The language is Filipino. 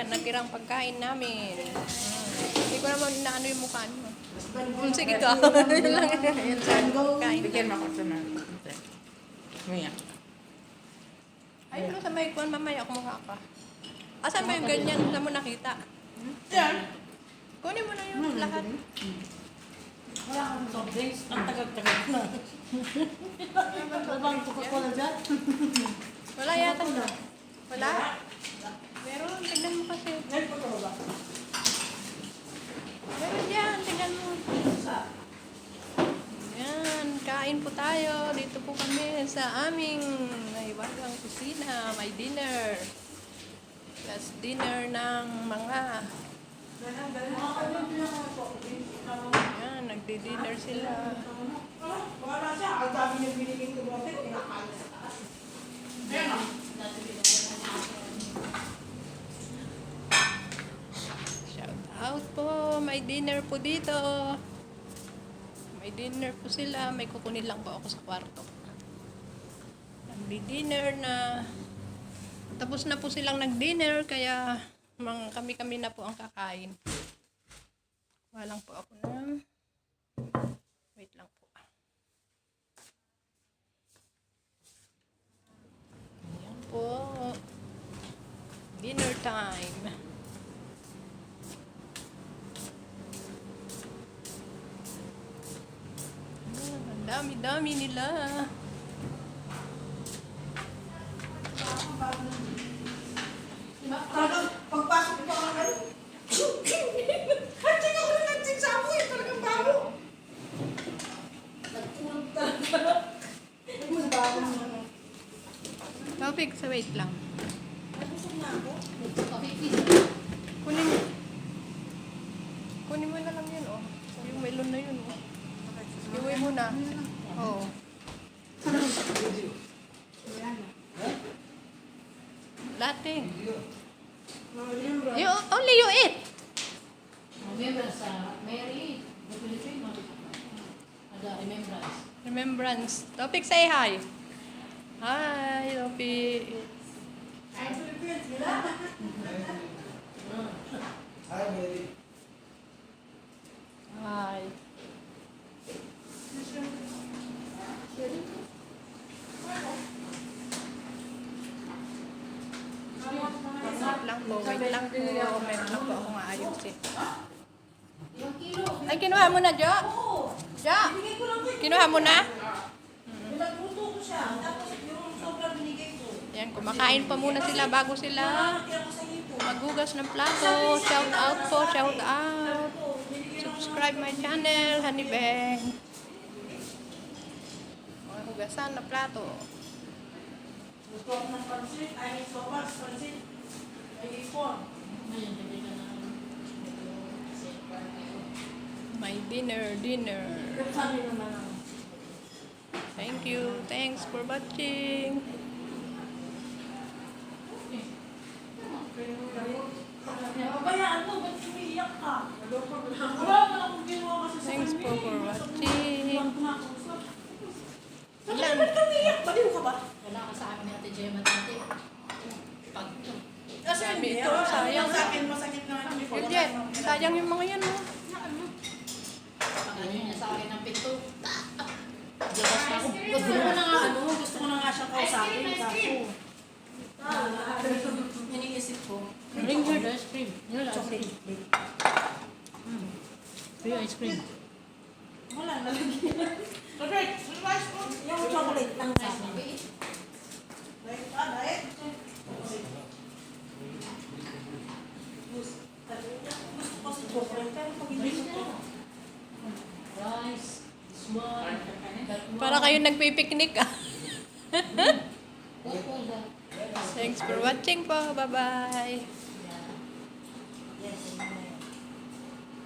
natirang pagkain namin. Hindi ko naman inaano yung mukha mo. Sige to. Yun lang. Yan sa pagkain. Bigyan mo ako ito na. Maya. Ay, pero sa may kuwan, mamaya kumuha ka. Asan ba yung ganyan? Saan mo nakita? Yan. Kunin mo na yung lahat. Wala akong soft drinks. Ang tagal-tagal na. Wala bang Coca-Cola dyan? Wala yata. Wala? Meron, tignan mo kasi. Ngayon pa ba? Meron yan, tignan mo. Yan, kain po tayo. Dito po kami sa aming naiwagang kusina. May dinner. Last dinner ng mga... Yan, nagdi-dinner sila. Wala siya. Ang dami niya binigay ko mga pet. Pinakain sa taas. Ayan o. Shout out po. May dinner po dito. May dinner po sila. May kukunin lang po ako sa kwarto. Nagdi-dinner na. Tapos na po silang nag-dinner. Kaya kami-kami na po ang kakain. Walang po ako na. Wait lang po. Ayan po. Dinner time. Ang dami-dami nila. Pagpasok ko ang ano. Hindi ako na nagsinsamo eh. Talagang bago. Nagkulog talaga. Mas bago naman. Topic, sa wait lang. Nabusog na ako. Kunin mo. Kunin mo na lang yun, oh. Yung melon na yun, oh. Iwi mo na. Oo. Lating. You, only you eat. Remembrance sa Mary, the Filipino. Ada remembrance. Remembrance. Topic, say hi. Hi, Topic. Ay, Philippines, gila. Hi, Mary. Hi. Wait lang po, wait lang po. Meron lang po akong aayusin. Yung kilo. Ay, kinuha mo na, Jo? Jo? Binigay ko lang ko eh. Kinuha mo na? Pinagluto ko siya. Tapos yung sobra binigay ko. Yan, kumakain pa muna sila bago sila Kaya ko sa ito. maghugas ng plato. Shout out po, shout out. Subscribe my channel, Honey Beng. Hugasan na plato. Gusto ko ng pansit. Ay, sopas, pansit. Ay, ipon. Ngayon, hindi ka na. My dinner. Sabi naman ako. Thank you. Thanks for watching. Bayaan mo, ba't umiiyak ka? Wala na akong ginawa kasi sa Thanks po for watching. Ilan? Ba't ka umiiyak? Baliw ka ba? Wala ka sa amin ni Ate Gemma dati. Pag Kasi Sabi hindi. ito, sayang. Sa akin, masakit na nga. Juliet, sayang yung mga yan, oh. pag ano niya sa akin ng pinto. Gusto ko na nga ano, gusto ko na nga siyang kausapin. Kaso, iniisip ko. Bring her the ice cream. Yun lang, ice cream. Free ice cream. Wala, nalagyan. Correct! Yung chocolate lang sa akin. Diet. Gusto ko si chocolate. Pero pag hindi ko Rice. This one. That one. Para kayo nagpipiknik, ah. What was that? Thanks for watching po. Bye-bye. Yes.